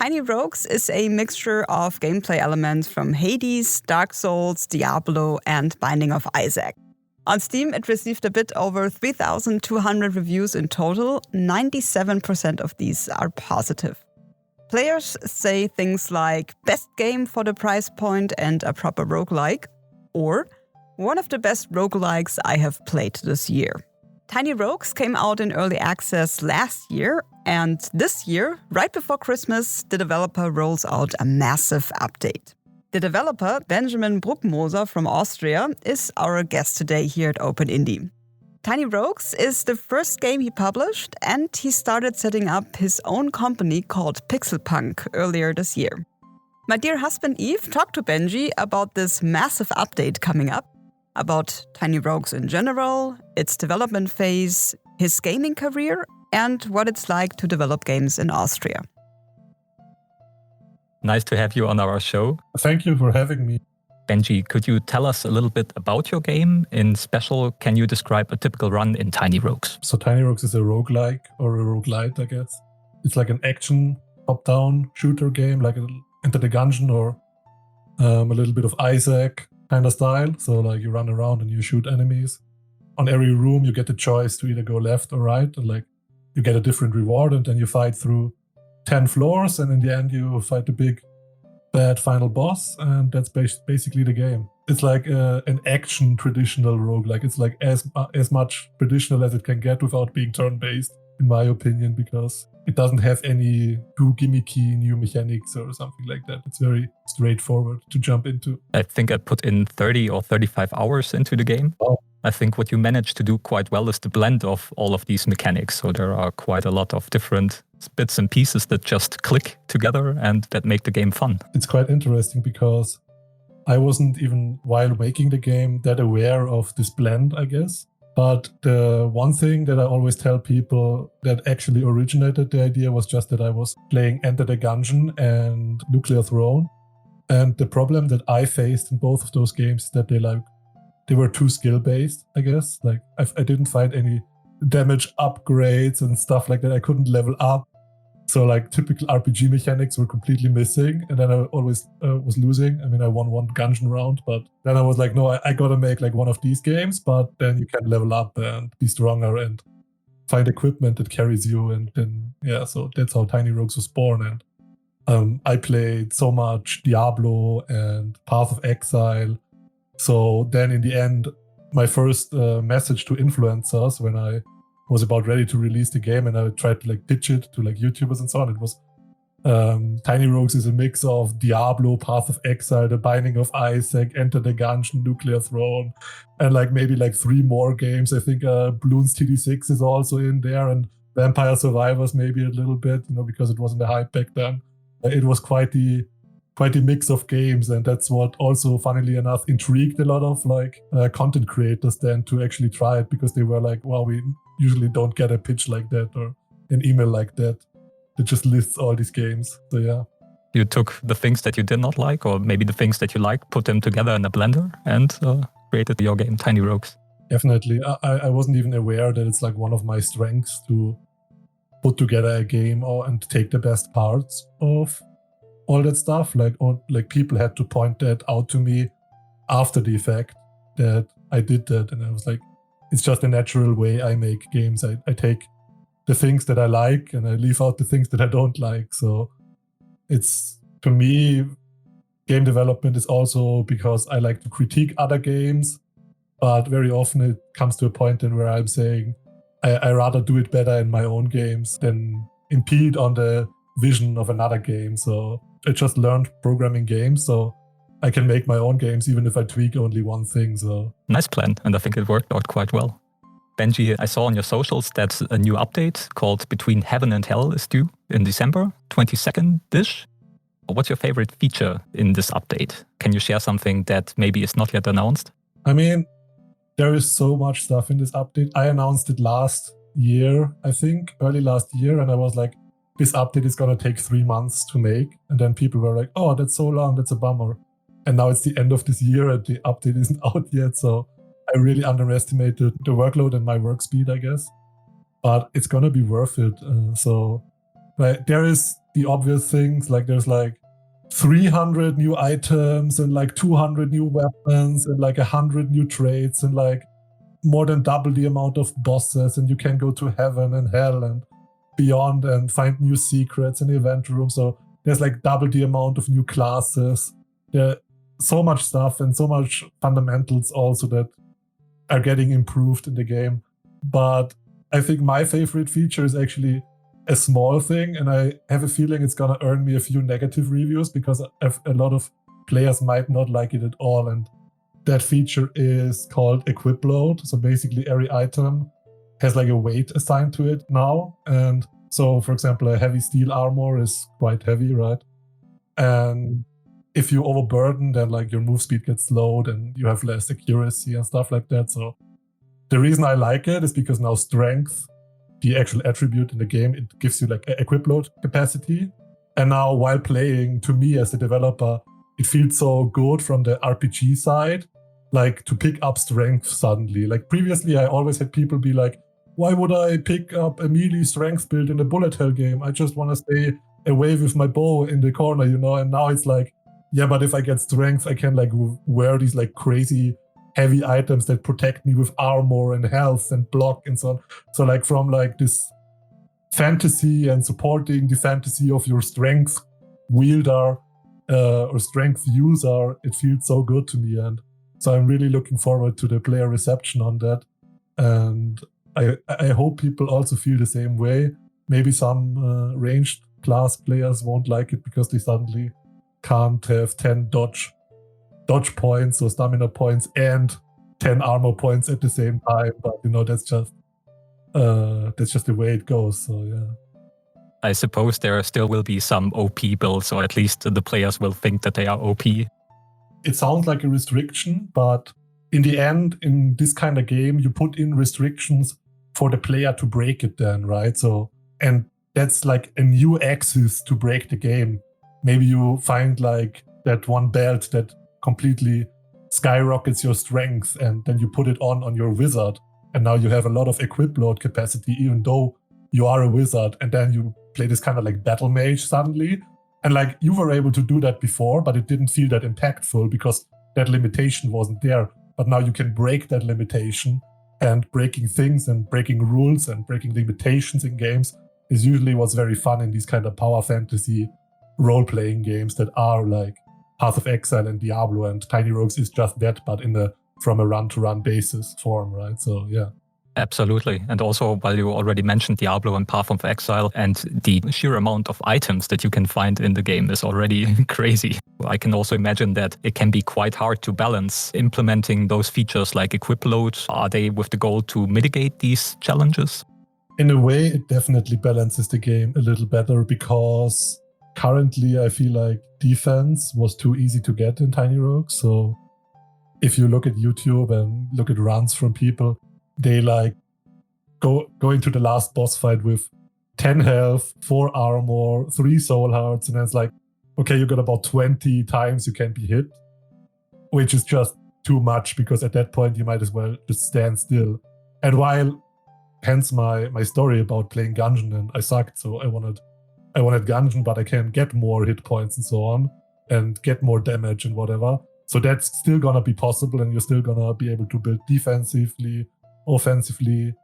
Tiny Rogues is a mixture of gameplay elements from Hades, Dark Souls, Diablo, and Binding of Isaac. On Steam, it received a bit over 3,200 reviews in total. 97% of these are positive. Players say things like best game for the price point and a proper roguelike, or one of the best roguelikes I have played this year. Tiny Rogues came out in early access last year, and this year, right before Christmas, the developer rolls out a massive update. The developer, Benjamin Bruckmoser from Austria, is our guest today here at Open Indie. Tiny Rogues is the first game he published, and he started setting up his own company called Pixlpunk earlier this year. My dear husband Eve talked to Benji about this massive update coming up, about Tiny Rogues in general, its development phase, his gaming career, and what it's like to develop games in Austria. Nice to have you on our show. Thank you for having me. Benji, could you tell us a little bit about your game? In special, can you describe a typical run in Tiny Rogues? So Tiny Rogues is a roguelike or a roguelite, I guess. It's like an action top-down shooter game, like Enter the Gungeon or a little bit of Isaac kind of style. So like you run around and you shoot enemies. On every room, you get the choice to either go left or right, and like you get a different reward, and then you fight through 10 floors, and in the end you fight the big bad final boss, and that's basically the game. It's like an action traditional roguelike. It's like as much traditional as it can get without being turn-based, in my opinion, because it doesn't have any too gimmicky new mechanics or something like that. It's very straightforward to jump into. I think I put in 30 or 35 hours into the game. Oh. I think what you managed to do quite well is the blend of all of these mechanics. So there are quite a lot of different bits and pieces that just click together and that make the game fun. It's quite interesting because I wasn't even, while making the game, that aware of this blend, I guess. But the one thing that I always tell people that actually originated the idea was just that I was playing Enter the Gungeon and Nuclear Throne. And the problem that I faced in both of those games is that they were too skill-based, I guess. Like I didn't find any damage upgrades and stuff like that. I couldn't level up. So like typical RPG mechanics were completely missing. And then I always was losing. I mean, I won one Gungeon round, but then I was like, no, I gotta make like one of these games, but then you can level up and be stronger and find equipment that carries you. And then, yeah, so that's how Tiny Rogues was born. And I played so much Diablo and Path of Exile. So then in the end, my first message to influencers when I was about ready to release the game and I tried to like pitch it to like YouTubers and so on, it was Tiny Rogues is a mix of Diablo, Path of Exile, The Binding of Isaac, Enter the Gungeon, Nuclear Throne, and like maybe like 3 more games. I think Bloons TD6 is also in there, and Vampire Survivors maybe a little bit, because it wasn't a hype back then. It was quite the mix of games, and that's what also, funnily enough, intrigued a lot of like content creators then to actually try it, because they were like, wow, we usually don't get a pitch like that or an email like that just lists all these games. So yeah. You took the things that you did not like, or maybe the things that you liked, put them together in a blender and created your game, Tiny Rogues. Definitely. I wasn't even aware that it's like one of my strengths to put together a game and take the best parts of all that stuff. Like people had to point that out to me after the fact that I did that, and I was like, it's just a natural way I make games. I take the things that I like and I leave out the things that I don't like. So it's, to me, game development is also because I like to critique other games, but very often it comes to a point in where I'm saying I rather do it better in my own games than impede on the vision of another game. So I just learned programming games, so I can make my own games even if I tweak only one thing. So nice plan, and I think it worked out quite well. Benji, I saw on your socials that a new update called Between Heaven and Hell is due in December 22nd-ish. What's your favorite feature in this update? Can you share something that maybe is not yet announced? I mean, there is so much stuff in this update. I announced it last year, I think, early last year, and I was like, this update is going to take 3 months to make. And then people were like, oh, that's so long, that's a bummer. And now it's the end of this year and the update isn't out yet. So I really underestimated the workload and my work speed, I guess. But it's going to be worth it. So Right? There is the obvious things, like there's like 300 new items and like 200 new weapons and like 100 new traits and like more than double the amount of bosses, and you can go to heaven and hell and beyond and find new secrets in the event room. So there's like double the amount of new classes. There's so much stuff and so much fundamentals also that are getting improved in the game. But I think my favorite feature is actually a small thing, and I have a feeling it's gonna earn me a few negative reviews because a lot of players might not like it at all. And that feature is called equip load. So basically every item has like a weight assigned to it now. And so, for example, a heavy steel armor is quite heavy, right? And if you overburden, then like your move speed gets slowed and you have less accuracy and stuff like that. So the reason I like it is because now strength, the actual attribute in the game, it gives you like equip load capacity. And now while playing, to me as a developer, it feels so good from the RPG side, like to pick up strength suddenly. Like previously, I always had people be like, why would I pick up a melee strength build in a bullet hell game? I just want to stay away with my bow in the corner, you know? And now it's like, yeah, but if I get strength, I can like wear these like crazy heavy items that protect me with armor and health and block and so on. So like from like this fantasy and supporting the fantasy of your strength wielder or strength user, it feels so good to me. And so I'm really looking forward to the player reception on that. And I hope people also feel the same way. Maybe some ranged class players won't like it because they suddenly can't have 10 dodge points or stamina points and 10 armor points at the same time. But you know, that's just the way it goes. So yeah. I suppose there still will be some OP builds, or at least the players will think that they are OP. It sounds like a restriction, but in the end, in this kind of game, you put in restrictions for the player to break it then, right? So, and that's like a new axis to break the game. Maybe you find like that one belt that completely skyrockets your strength, and then you put it on your wizard, and now you have a lot of equip load capacity, even though you are a wizard, and then you play this kind of like battle mage suddenly. And like you were able to do that before, but it didn't feel that impactful because that limitation wasn't there. But now you can break that limitation, and breaking things and breaking rules and breaking limitations in games is usually what's very fun in these kind of power fantasy role-playing games that are like Path of Exile and Diablo, and Tiny Rogues is just that, but from a run-to-run basis form, right? So yeah. Absolutely. And also, while you already mentioned Diablo and Path of Exile, and the sheer amount of items that you can find in the game is already crazy. I can also imagine that it can be quite hard to balance implementing those features like equip load. Are they with the goal to mitigate these challenges? In a way, it definitely balances the game a little better because currently I feel like defense was too easy to get in Tiny Rogues. So if you look at YouTube and look at runs from people, they like go into the last boss fight with 10 health, 4 armor, 3 soul hearts, and then it's like, okay, you got about 20 times you can be hit, which is just too much because at that point you might as well just stand still. And while, hence my story about playing Gungeon, and I sucked, so I wanted Gungeon, but I can get more hit points and so on, and get more damage and whatever. So that's still gonna be possible, and you're still gonna be able to build defensively, offensively,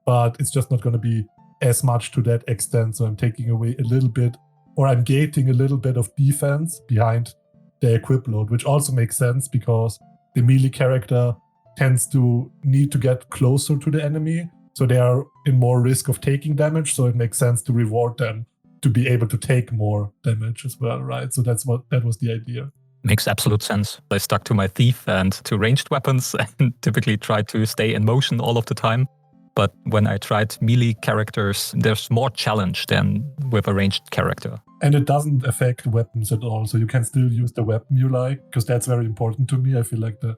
but it's just not going to be as much to that extent. So I'm taking away a little bit, or I'm gating a little bit of defense behind the equip load, which also makes sense because the melee character tends to need to get closer to the enemy, so they are in more risk of taking damage. So it makes sense to reward them to be able to take more damage as well, right? So that was the idea. Makes absolute sense. I stuck to my thief and to ranged weapons and typically try to stay in motion all of the time. But when I tried melee characters, there's more challenge than with a ranged character. And it doesn't affect weapons at all. So you can still use the weapon you like, because that's very important to me. I feel like the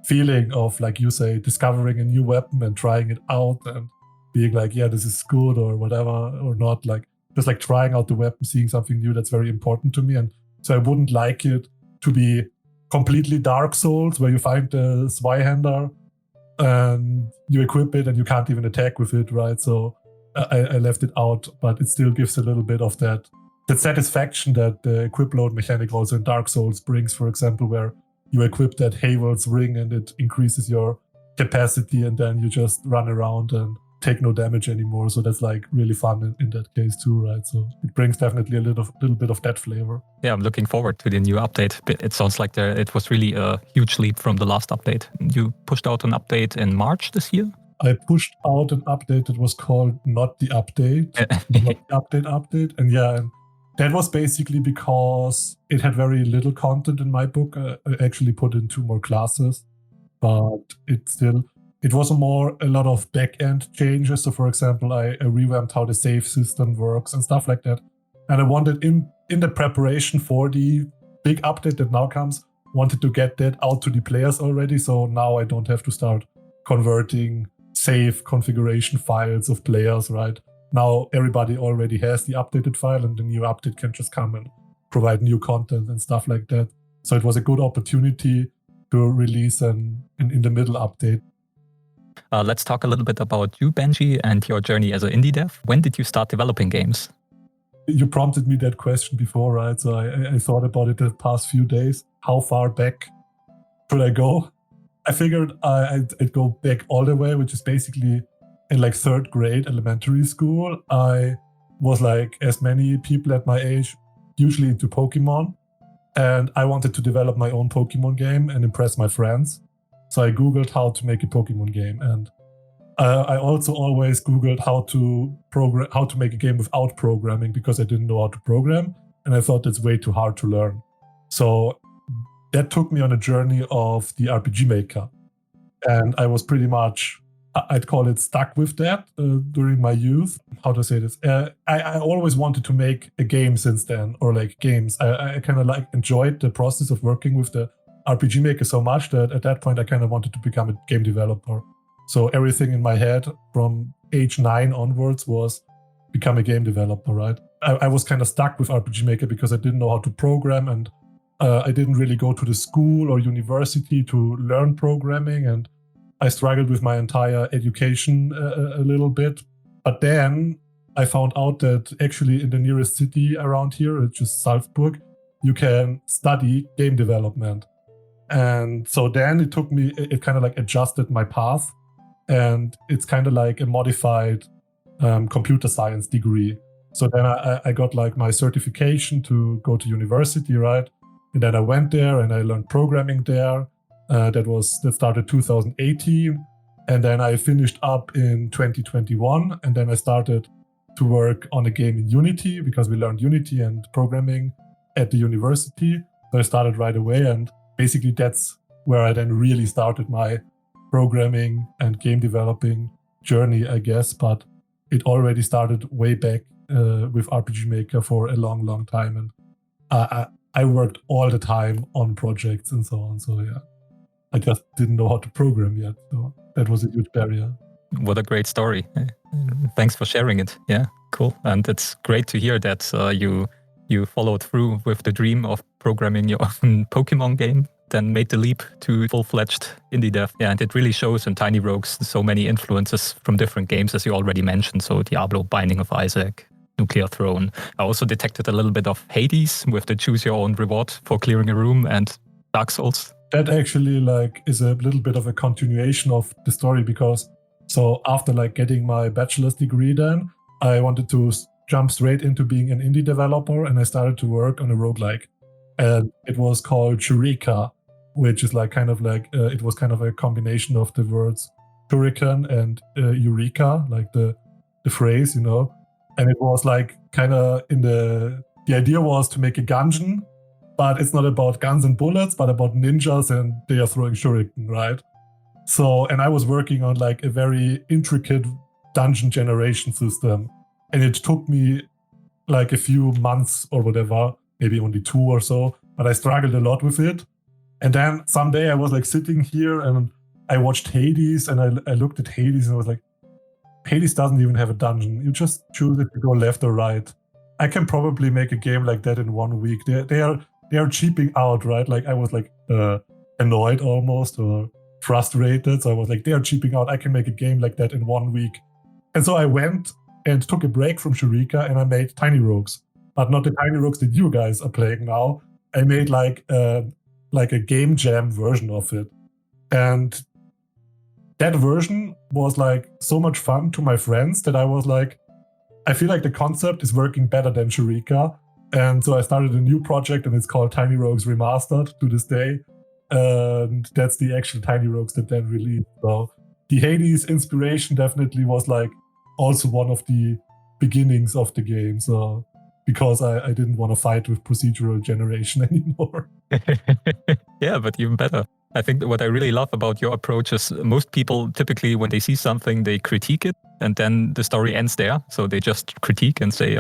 feeling of, like you say, discovering a new weapon and trying it out and being like, yeah, this is good or whatever, or not, like just like trying out the weapon, seeing something new, that's very important to me. And so I wouldn't like it to be completely Dark Souls, where you find the Zweihander and you equip it and you can't even attack with it, right? So I left it out, but it still gives a little bit of that satisfaction that the equip load mechanic also in Dark Souls brings, for example, where you equip that Havel's ring and it increases your capacity, and then you just run around and take no damage anymore. So that's like really fun in that case too, right? So it brings definitely a little bit of that flavor. Yeah, I'm looking forward to the new update. It sounds like it was really a huge leap from the last update. You pushed out an update in March this year? I pushed out an update that was called Not the Update, Not the Update. And yeah, and that was basically because it had very little content in my book. I actually put in 2 more classes, but it was a lot of back-end changes. So for example, I revamped how the save system works and stuff like that. And I wanted in the preparation for the big update that now comes, wanted to get that out to the players already. So now I don't have to start converting save configuration files of players, right? Now everybody already has the updated file, and the new update can just come and provide new content and stuff like that. So it was a good opportunity to release an in the middle update. Let's talk a little bit about you, Benji, and your journey as an indie dev. When did you start developing games? You prompted me that question before, right? So I thought about it the past few days. How far back should I go? I figured I'd go back all the way, which is basically in like 3rd grade elementary school. I was like, as many people at my age, usually into Pokemon. And I wanted to develop my own Pokemon game and impress my friends. So I Googled how to make a Pokemon game. And I also always Googled how to make a game without programming, because I didn't know how to program. And I thought that's way too hard to learn. So that took me on a journey of the RPG Maker. And I was pretty much, I'd call it, stuck with that during my youth. How to say this? I always wanted to make a game since then, or like games. I kind of like enjoyed the process of working with the RPG Maker so much that at that point I kind of wanted to become a game developer. So everything in my head from age 9 onwards was become a game developer, right? I was kind of stuck with RPG Maker because I didn't know how to program, and I didn't really go to the school or university to learn programming, and I struggled with my entire education a little bit. But then I found out that actually in the nearest city around here, which is Salzburg, you can study game development. And so then it kind of like adjusted my path, and it's kind of like a modified computer science degree. So then I got like my certification to go to university, right? And then I went there and I learned programming there. That started 2018. And then I finished up in 2021. And then I started to work on a game in Unity, because we learned Unity and programming at the university. So I started right away. And basically that's where I then really started my programming and game developing journey, I guess. But it already started way back with RPG Maker for a long, long time. And I worked all the time on projects and so on. So yeah, I just didn't know how to program yet. So that was a huge barrier. What a great story. Thanks for sharing it. Yeah, cool. And it's great to hear that you followed through with the dream of programming your own Pokemon game, then made the leap to full-fledged indie dev. Yeah, and it really shows in Tiny Rogues so many influences from different games, as you already mentioned. So Diablo, Binding of Isaac, Nuclear Throne. I also detected a little bit of Hades with the choose your own reward for clearing a room, and Dark Souls. That actually like is a little bit of a continuation of the story, because so after like getting my bachelor's degree, then I wanted to jump straight into being an indie developer, and I started to work on a roguelike. And it was called Shurika, which is like kind of like it was kind of a combination of the words shuriken and eureka, like the phrase, you know. And it was like kind of the idea was to make a dungeon, but it's not about guns and bullets, but about ninjas and they are throwing shuriken, right? So, and I was working on like a very intricate dungeon generation system. And it took me like a few months or whatever, maybe only 2 or so, but I struggled a lot with it. And then someday I was like sitting here and I watched Hades, and I looked at Hades and I was like, Hades doesn't even have a dungeon. You just choose it to go left or right. I can probably make a game like that in 1 week. They are cheaping out, right? Like I was like annoyed almost or frustrated. So I was like, they are cheaping out. I can make a game like that in 1 week. And so I went and took a break from Shurika, and I made Tiny Rogues, but not the Tiny Rogues that you guys are playing now. I made like a game jam version of it, and that version was like so much fun to my friends that I was like, I feel like the concept is working better than Shurika. And so I started a new project, and it's called Tiny Rogues Remastered to this day. And that's the actual Tiny Rogues that then released. So the Hades inspiration definitely was like also one of the beginnings of the game. So because I didn't want to fight with procedural generation anymore. Yeah, but even better. I think what I really love about your approach is most people typically, when they see something, they critique it, and then the story ends there. So they just critique and say,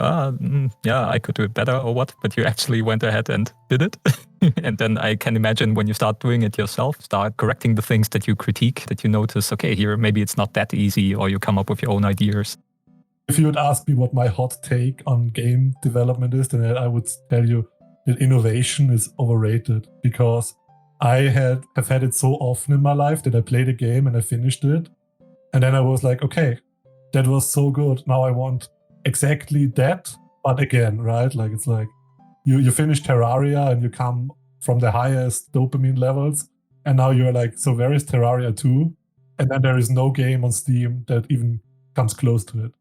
yeah, I could do it better or what, but you actually went ahead and did it. And then I can imagine when you start doing it yourself, start correcting the things that you critique, that you notice, okay, here, maybe it's not that easy, or you come up with your own ideas. If you would ask me what my hot take on game development is, then I would tell you that innovation is overrated, because I have had it so often in my life that I played a game and I finished it, and then I was like, okay, that was so good. Now I want exactly that, but again, right? Like it's like you finish Terraria and you come from the highest dopamine levels, and now you're like, so where is Terraria 2? And then there is no game on Steam that even comes close to it.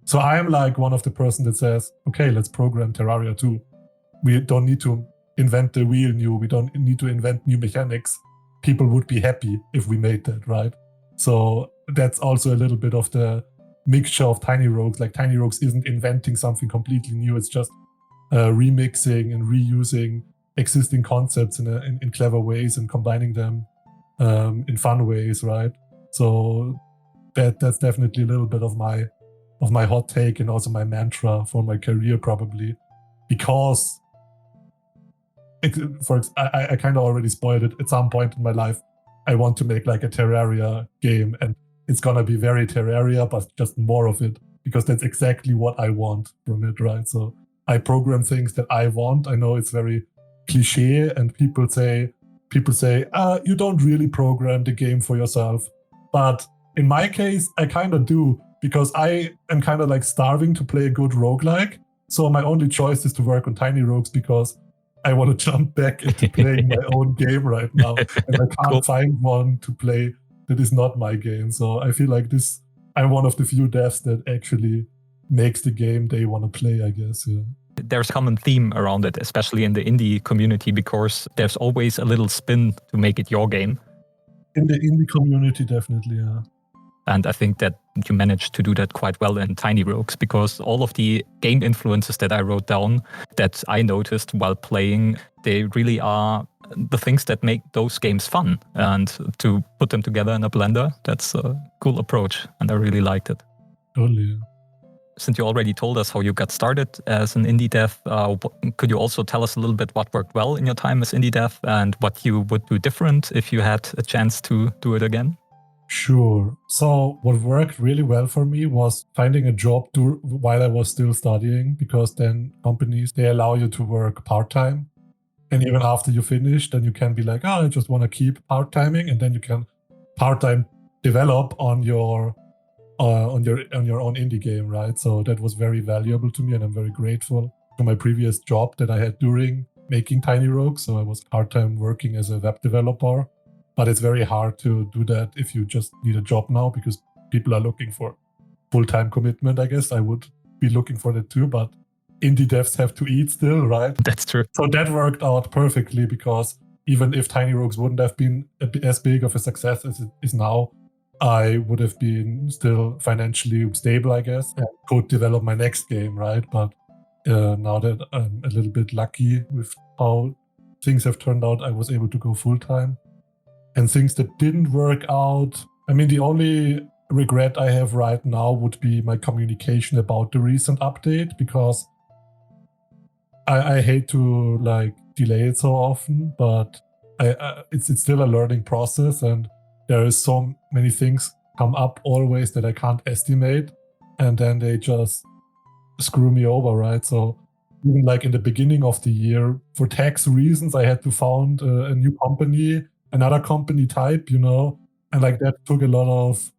So I am like one of the person that says, okay, let's program Terraria 2. We don't need to invent the wheel new. We don't need to invent new mechanics. People would be happy if we made that, right? So that's also a little bit of the mixture of Tiny Rogues. Like Tiny Rogues isn't inventing something completely new. It's just remixing and reusing existing concepts in clever ways and combining them in fun ways, right? So that's definitely a little bit of my hot take, and also my mantra for my career, probably, because I kind of already spoiled it. At some point in my life, I want to make like a Terraria game, and it's gonna be very Terraria, but just more of it, because that's exactly what I want from it, right? So I program things that I want. I know it's very cliche, and people say, you don't really program the game for yourself. But in my case, I kind of do, because I am kind of like starving to play a good roguelike. So my only choice is to work on Tiny Rogues, because I want to jump back into playing my own game right now. And I can't find one to play that is not my game. So I feel like I'm one of the few devs that actually makes the game they want to play, I guess. Yeah. There's a common theme around it, especially in the indie community, because there's always a little spin to make it your game. In the indie community, definitely, yeah. And I think that you managed to do that quite well in Tiny Rogues, because all of the game influences that I wrote down, that I noticed while playing, they really are the things that make those games fun. And to put them together in a blender, that's a cool approach. And I really liked it. Totally. Since you already told us how you got started as an indie dev, could you also tell us a little bit what worked well in your time as indie dev, and what you would do different if you had a chance to do it again? Sure. So what worked really well for me was finding a job while I was still studying, because then companies, they allow you to work part-time. And even after you finish, then you can be like, I just want to keep part-timing, and then you can part-time develop on your own indie game, right? So that was very valuable to me, and I'm very grateful to my previous job that I had during making Tiny Rogues. So I was part-time working as a web developer. But it's very hard to do that if you just need a job now, because people are looking for full-time commitment, I guess. I would be looking for that too, but indie devs have to eat still, right? That's true. So that worked out perfectly, because even if Tiny Rogues wouldn't have been as big of a success as it is now, I would have been still financially stable, I guess, and could develop my next game, right? But now that I'm a little bit lucky with how things have turned out, I was able to go full-time. And things that didn't work out, I mean, the only regret I have right now would be my communication about the recent update, because I hate to like delay it so often, but it's still a learning process, and there is so many things come up always that I can't estimate, and then they just screw me over, right? So even like in the beginning of the year, for tax reasons, I had to found a new company, another company type, and like that took a lot of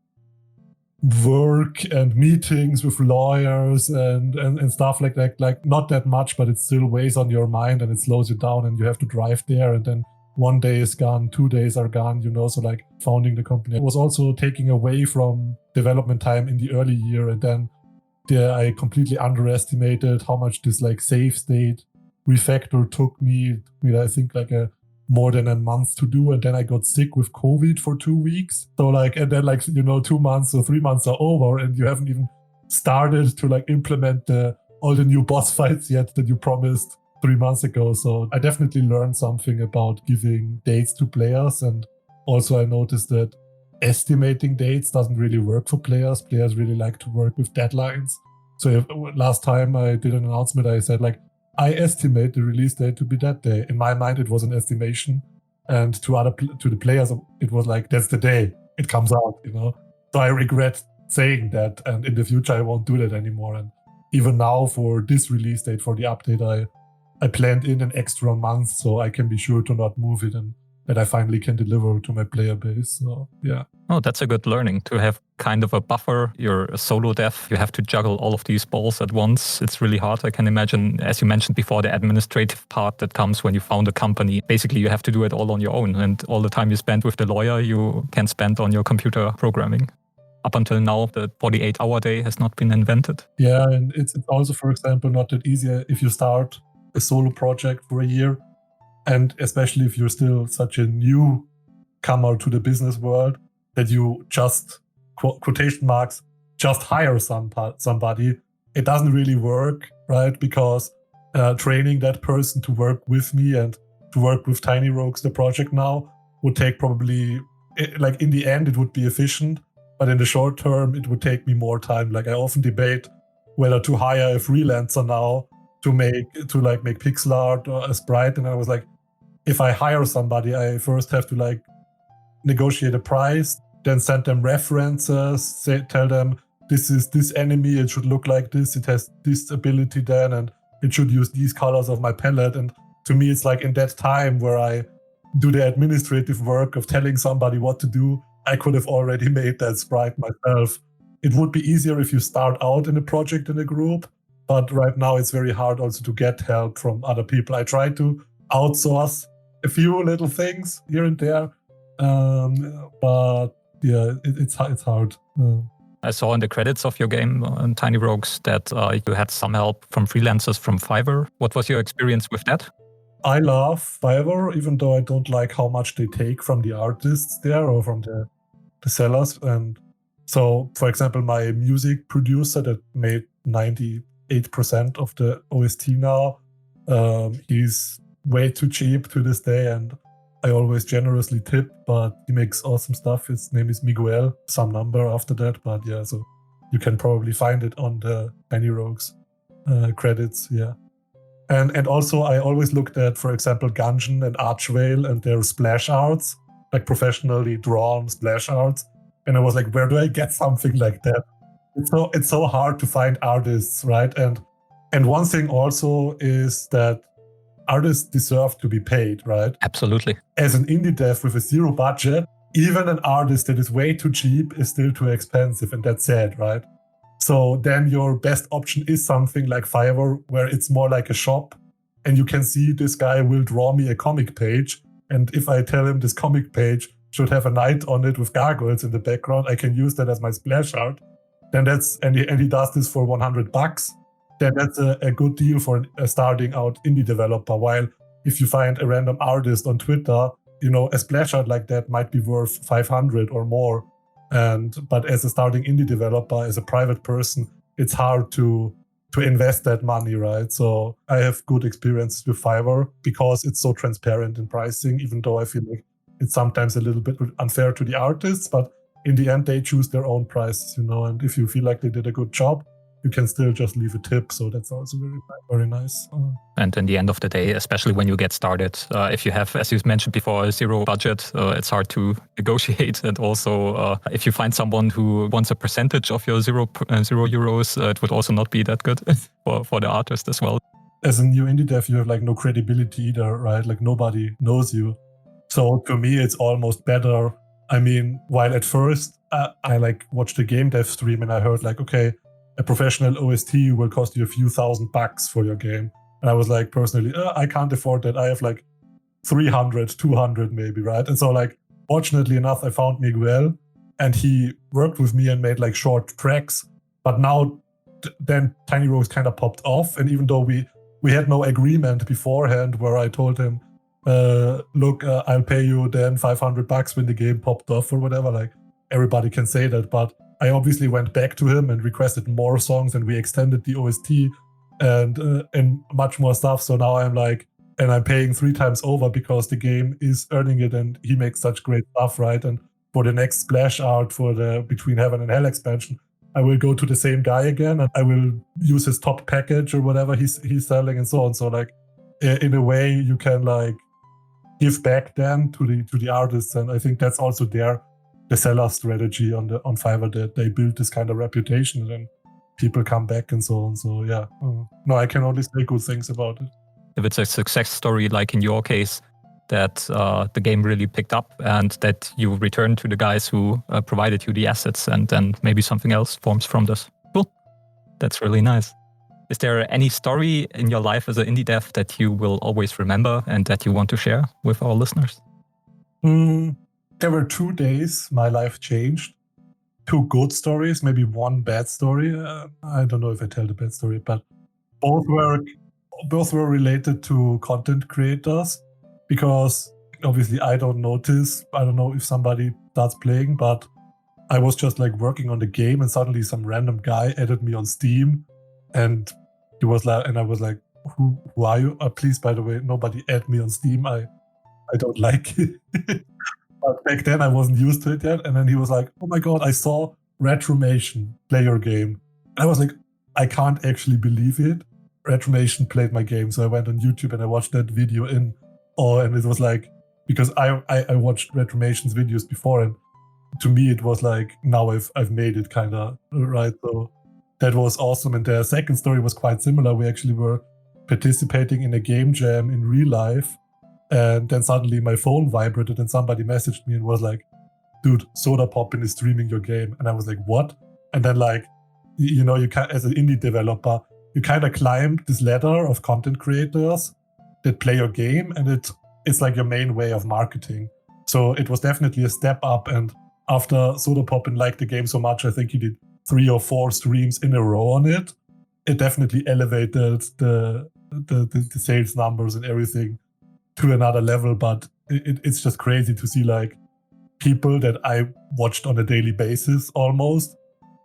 work and meetings with lawyers and stuff like that. Like not that much, but it still weighs on your mind and it slows you down and you have to drive there, and then one day is gone, 2 days are gone, so like founding the company was also taking away from development time in the early year. And then I completely underestimated how much this like save state refactor took me. I think like more than a month to do, and then I got sick with COVID for 2 weeks. So like, and then like 2 months or 3 months are over, and you haven't even started to like implement all the new boss fights yet that you promised 3 months ago. So I definitely learned something about giving dates to players, and also I noticed that estimating dates doesn't really work for players. Players really like to work with deadlines. So last time I did an announcement, I said like, I estimate the release date to be that day. In my mind, it was an estimation, and to the players, it was like, that's the day it comes out. So I regret saying that, and in the future I won't do that anymore. And even now for this release date for the update, I planned in an extra month so I can be sure to not move it, and that I finally can deliver to my player base. So yeah. Oh, that's a good learning to have kind of a buffer. You're a solo dev. You have to juggle all of these balls at once. It's really hard. I can imagine, as you mentioned before, the administrative part that comes when you found a company. Basically, you have to do it all on your own. And all the time you spend with the lawyer, you can spend on your computer programming. Up until now, the 48-hour day has not been invented. Yeah, and it's also, for example, not that easy if you start a solo project for a year. And especially if you're still such a newcomer to the business world, that you just, quotation marks, just hire somebody. It doesn't really work, right? Because training that person to work with me and to work with Tiny Rogues, the project now, would take probably, like in the end, it would be efficient, but in the short term, it would take me more time. Like I often debate whether to hire a freelancer now to make pixel art or a sprite. And I was like, if I hire somebody, I first have to like negotiate a price, then send them references, tell them this is this enemy, it should look like this, it has this ability then, and it should use these colors of my palette. And to me, it's like in that time where I do the administrative work of telling somebody what to do, I could have already made that sprite myself. It would be easier if you start out in a project in a group, but right now it's very hard also to get help from other people. I try to outsource a few little things here and there, but yeah, it's hard. I saw in the credits of your game on Tiny Rogues that you had some help from freelancers from Fiverr. What was your experience with that? I love Fiverr, even though I don't like how much they take from the artists there or from the sellers. And so, for example, my music producer that made 98% of the OST now, he's way too cheap to this day, and I always generously tip, but he makes awesome stuff. His name is Miguel, some number after that, but yeah, so you can probably find it on the Tiny Rogues credits, yeah. And also I always looked at, for example, Gungeon and Archvale and their splash arts, like professionally drawn splash arts, and I was like, where do I get something like that? It's so hard to find artists, right? And one thing also is that artists deserve to be paid, right? Absolutely. As an indie dev with a zero budget, even an artist that is way too cheap is still too expensive, and that's sad, right? So then your best option is something like Fiverr, where it's more like a shop, and you can see this guy will draw me a comic page, and if I tell him this comic page should have a knight on it with gargoyles in the background, I can use that as my splash art. Then he does this for $100. Then that's a good deal for a starting out indie developer. While if you find a random artist on Twitter, a splash art like that might be worth 500 or more. But as a starting indie developer, as a private person, it's hard to invest that money, right? So I have good experience with Fiverr because it's so transparent in pricing, even though I feel like it's sometimes a little bit unfair to the artists, but in the end, they choose their own prices, and if you feel like they did a good job, you can still just leave a tip. So that's also very, very nice. And in the end of the day, especially when you get started, if you have, as you mentioned before, a zero budget, it's hard to negotiate. And also, if you find someone who wants a percentage of your zero euros, it would also not be that good for the artist as well. As a new indie dev, you have like no credibility either, right? Like nobody knows you. So to me, it's almost better I mean, while at first I like watched a game dev stream and I heard like, okay, a professional OST will cost you a few $1,000 for your game. And I was like, personally, I can't afford that. I have like 300, 200 maybe, right? And so like, fortunately enough, I found Miguel and he worked with me and made like short tracks. But now then Tiny Rogues kind of popped off. And even though we had no agreement beforehand where I told him, look, I'll pay you then $500 when the game popped off or whatever, like everybody can say that. But I obviously went back to him and requested more songs and we extended the OST and much more stuff. So now I'm like, and I'm paying 3 times over because the game is earning it and he makes such great stuff, right? And for the next splash art for the Between Heaven and Hell expansion, I will go to the same guy again and I will use his top package or whatever he's selling and so on. So like in a way you can like give back then to the artists, and I think that's also the seller strategy on Fiverr, that they build this kind of reputation and then people come back and so on. So yeah, no, I can only say good things about it. If it's a success story like in your case, that the game really picked up and that you return to the guys who provided you the assets and then maybe something else forms from this. Cool. That's really nice. Is there any story in your life as an indie dev that you will always remember and that you want to share with our listeners? There were 2 days my life changed. 2 good stories, maybe 1 bad story. I don't know if I tell the bad story, but both were related to content creators, because obviously I don't notice. I don't know if somebody starts playing, but I was just like working on the game and suddenly some random guy added me on Steam and he was like, and I was like, who are you? Please, by the way, nobody add me on Steam. I don't like it. But back then I wasn't used to it yet. And then he was like, oh my God, I saw Retromation play your game. And I was like, I can't actually believe it. Retromation played my game. So I went on YouTube and I watched that video and it was like, because I watched Retromation's videos before, and to me it was like, now I've made it kind of, right? So that was awesome. And the second story was quite similar. We actually were participating in a game jam in real life. And then suddenly my phone vibrated and somebody messaged me and was like, dude, Soda Poppin is streaming your game. And I was like, what? And then like, you know, you can, as an indie developer, you kind of climb this ladder of content creators that play your game, and it's like your main way of marketing. So it was definitely a step up. And after Soda Poppin liked the game so much, I think he did 3 or 4 streams in a row on it. It definitely elevated the sales numbers and everything to another level. But it's just crazy to see like people that I watched on a daily basis almost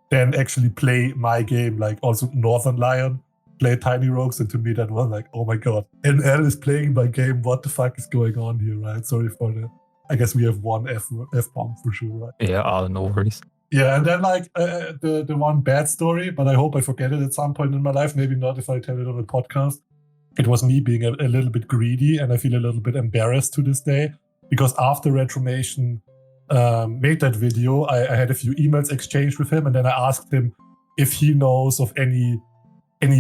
then actually play my game, like also Northern Lion play Tiny Rogues, and to me that was like, oh my God, NL is playing my game, what the fuck is going on here, right? Sorry for the, I guess we have 1 F-bomb for sure, right? Yeah, no worries. Yeah, and then like the 1 bad story, but I hope I forget it at some point in my life, maybe not if I tell it on a podcast. It was me being a little bit greedy, and I feel a little bit embarrassed to this day, because after Retromation made that video, I had a few emails exchanged with him, and then I asked him if he knows of any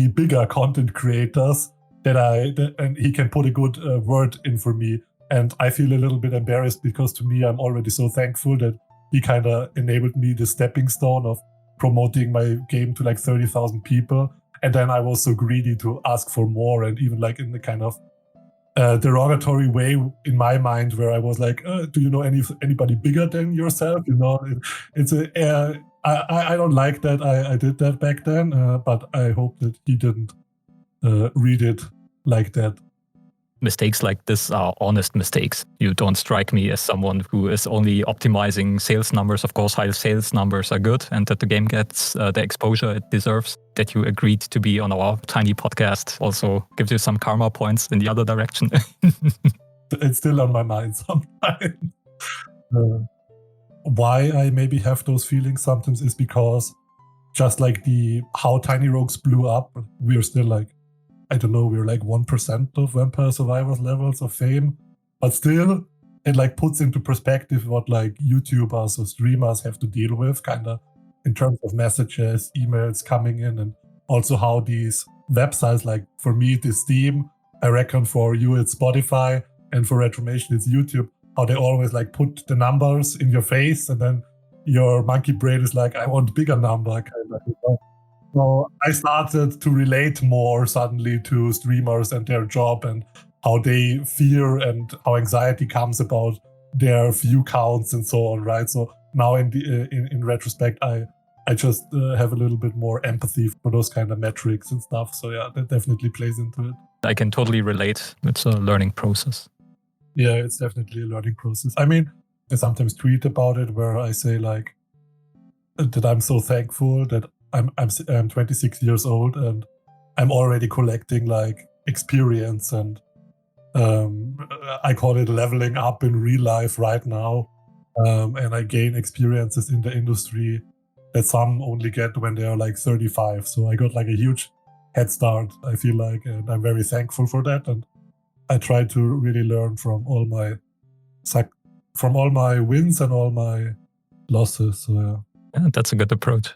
bigger content creators and he can put a good word in for me. And I feel a little bit embarrassed, because to me, I'm already so thankful that he kind of enabled me the stepping stone of promoting my game to like 30,000 people. And then I was so greedy to ask for more, and even like in the kind of derogatory way in my mind, where I was like, do you know anybody bigger than yourself? You know, I don't like that I did that back then, but I hope that he didn't read it like that. Mistakes like this are honest mistakes. You don't strike me as someone who is only optimizing sales numbers. Of course, high sales numbers are good, and that the game gets the exposure it deserves. That you agreed to be on our tiny podcast also gives you some karma points in the other direction. It's still on my mind sometimes. Why I maybe have those feelings sometimes is because just like how Tiny Rogues blew up, we're still like, I don't know, we're like 1% of Vampire Survivors levels of fame, but still it like puts into perspective what like YouTubers or streamers have to deal with, kind of in terms of messages, emails coming in, and also how these websites, like for me, it's Steam, I reckon for you it's Spotify, and for Retromation it's YouTube, how they always like put the numbers in your face, and then your monkey brain is like, I want a bigger number, kind of. So I started to relate more suddenly to streamers and their job and how they fear and how anxiety comes about their view counts and so on, right? So now in retrospect, I just have a little bit more empathy for those kind of metrics and stuff. So yeah, that definitely plays into it. I can totally relate. It's a learning process. Yeah, it's definitely a learning process. I mean, I sometimes tweet about it where I say like that I'm so thankful that I'm 26 years old and I'm already collecting like experience, and I call it leveling up in real life right now. And I gain experiences in the industry that some only get when they are like 35. So I got like a huge head start, I feel like, and I'm very thankful for that. And I try to really learn from all my wins and all my losses. So yeah. Yeah, that's a good approach.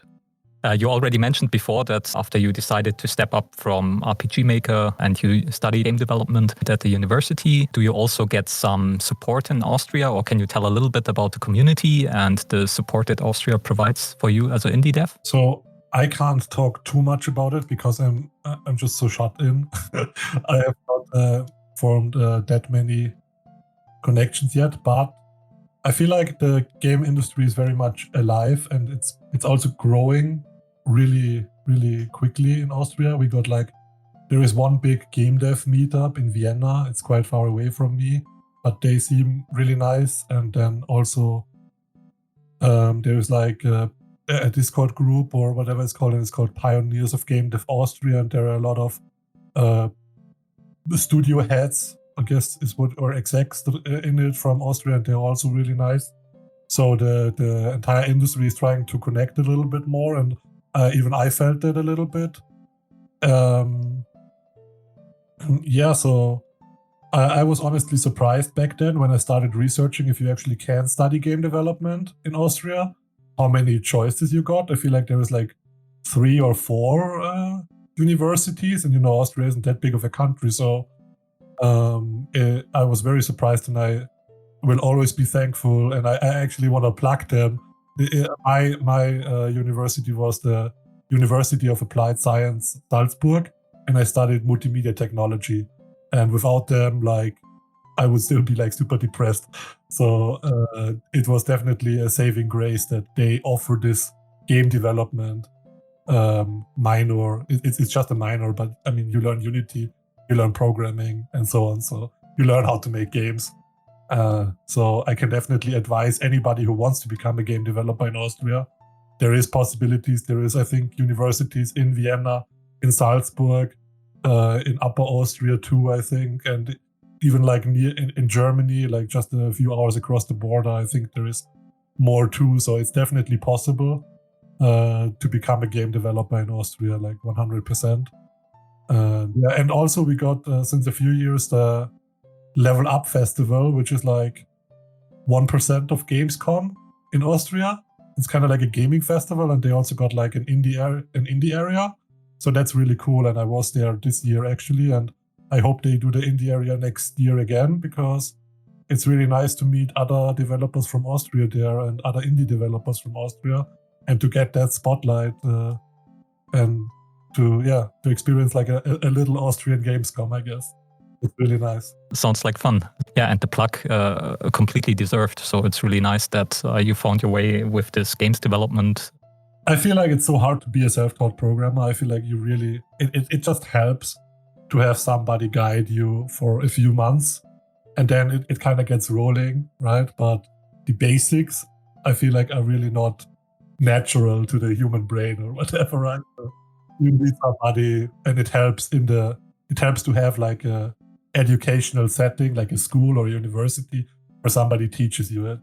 You already mentioned before that after you decided to step up from RPG Maker and you study game development at the university, do you also get some support in Austria, or can you tell a little bit about the community and the support that Austria provides for you as an indie dev? So I can't talk too much about it because I'm just so shut in. I have not formed that many connections yet, but I feel like the game industry is very much alive, and it's also growing really, really quickly in Austria. We got like, there is one big game dev meetup in Vienna. It's quite far away from me, but they seem really nice. And then also there is like a Discord group or whatever it's called, and it's called Pioneers of Game Dev Austria, and there are a lot of studio heads, I guess is what, or execs in it from Austria, and they're also really nice. So the entire industry is trying to connect a little bit more, and even I felt it a little bit. Yeah, so I was honestly surprised back then when I started researching if you actually can study game development in Austria, how many choices you got. I feel like there was like 3 or 4 universities, and Austria isn't that big of a country, so I was very surprised, and I will always be thankful, and I actually want to plug them. My university was the University of Applied Science Salzburg, and I studied multimedia technology, and without them, like, I would still be like super depressed. So it was definitely a saving grace that they offer this game development minor. It's just a minor, but I mean, you learn Unity, you learn programming, and so on. So you learn how to make games. So I can definitely advise anybody who wants to become a game developer in Austria. There is possibilities. There is, I think, universities in Vienna, in Salzburg, in Upper Austria too, I think, and even like near in Germany, like just a few hours across the border, I think there is more too. So it's definitely possible to become a game developer in Austria, like 100%. Yeah, and also we got since a few years the Level Up Festival, which is like 1% of Gamescom in Austria. It's kind of like a gaming festival, and they also got like an indie area. So that's really cool, and I was there this year actually, and I hope they do the indie area next year again, because it's really nice to meet other developers from Austria there and other indie developers from Austria, and to get that spotlight and to experience like a little Austrian Gamescom, I guess. It's really nice. Sounds like fun. Yeah, and the plug completely deserved. So it's really nice that you found your way with this games development. I feel like it's so hard to be a self-taught programmer. I feel like you really, it just helps to have somebody guide you for a few months, and then it kind of gets rolling, right? But the basics, I feel like, are really not natural to the human brain or whatever, right? So you need somebody, and it helps to have like a educational setting, like a school or university, where somebody teaches you it.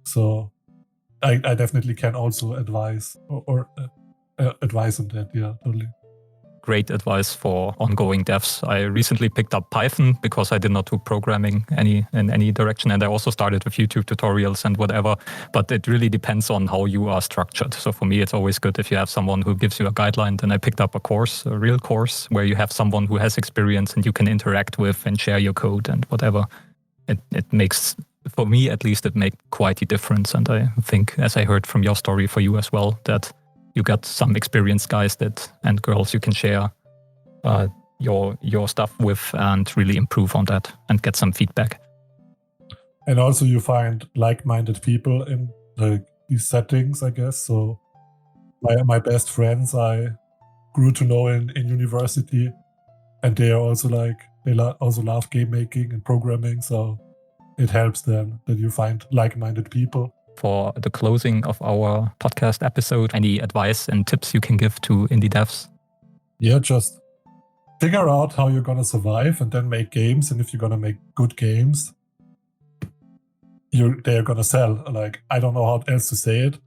So I definitely can also advise or advise on that. Yeah, totally. Great advice for ongoing devs. I recently picked up Python because I did not do programming in any direction, and I also started with YouTube tutorials and whatever, but it really depends on how you are structured. So for me, it's always good if you have someone who gives you a guideline. Then I picked up a course, a real course, where you have someone who has experience and you can interact with and share your code and whatever. It makes for me, at least, it made quite a difference. And I think, as I heard from your story for you as well, that you got some experienced guys and girls you can share your stuff with and really improve on that and get some feedback. And also you find like-minded people in these settings, I guess. So my best friends I grew to know in university, and they are also also love game making and programming. So it helps then that you find like-minded people. For the closing of our podcast episode, any advice and tips you can give to indie devs? Yeah, just figure out how you're going to survive and then make games. And if you're going to make good games, they're going to sell. I don't know how else to say it.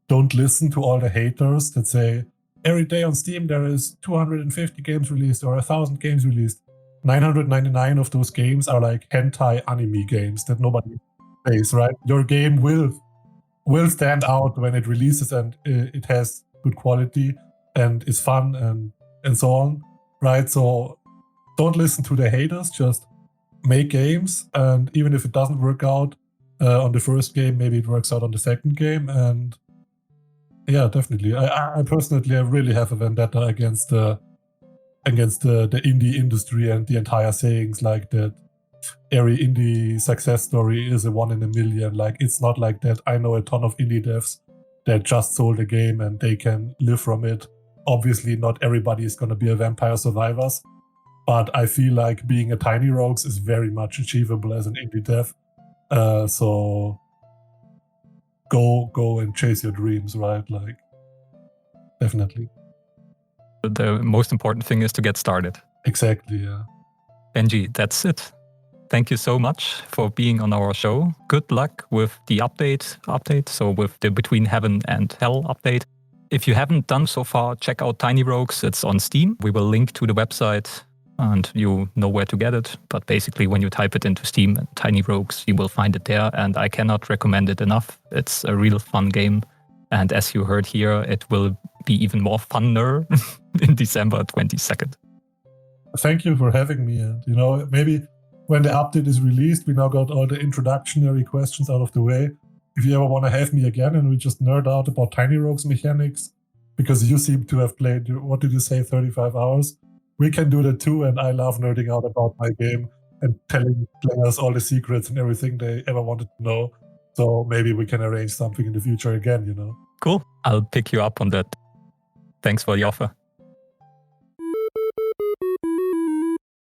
Don't listen to all the haters that say, every day on Steam there is 250 games released or 1,000 games released. 999 of those games are like hentai anime games that nobody plays, right? Your game will stand out when it releases and it has good quality and is fun and so on, right? So don't listen to the haters, just make games, and even if it doesn't work out on the first game, maybe it works out on the second game. And yeah, definitely. I personally really have a vendetta against the indie industry and the entire sayings like that every indie success story is a 1 in a million. It's not like that. I know a ton of indie devs that just sold a game and they can live from it. Obviously, not everybody is going to be a Vampire Survivors, but I feel like being a Tiny Rogues is very much achievable as an indie dev. So go and chase your dreams, right? Definitely. The most important thing is to get started. Exactly, yeah. Benji, that's it. Thank you so much for being on our show. Good luck with the update. So with the Between Heaven and Hell update. If you haven't done so far, check out Tiny Rogues. It's on Steam. We will link to the website and you know where to get it. But basically, when you type it into Steam, Tiny Rogues, you will find it there. And I cannot recommend it enough. It's a real fun game. And as you heard here, it will be even more funner in December 22nd. Thank you for having me. And, maybe when the update is released, we now got all the introductory questions out of the way. If you ever want to have me again and we just nerd out about Tiny Rogues mechanics, because you seem to have played, what did you say, 35 hours? We can do that too, and I love nerding out about my game and telling players all the secrets and everything they ever wanted to know. So maybe we can arrange something in the future again, Cool. I'll pick you up on that. Thanks for the offer.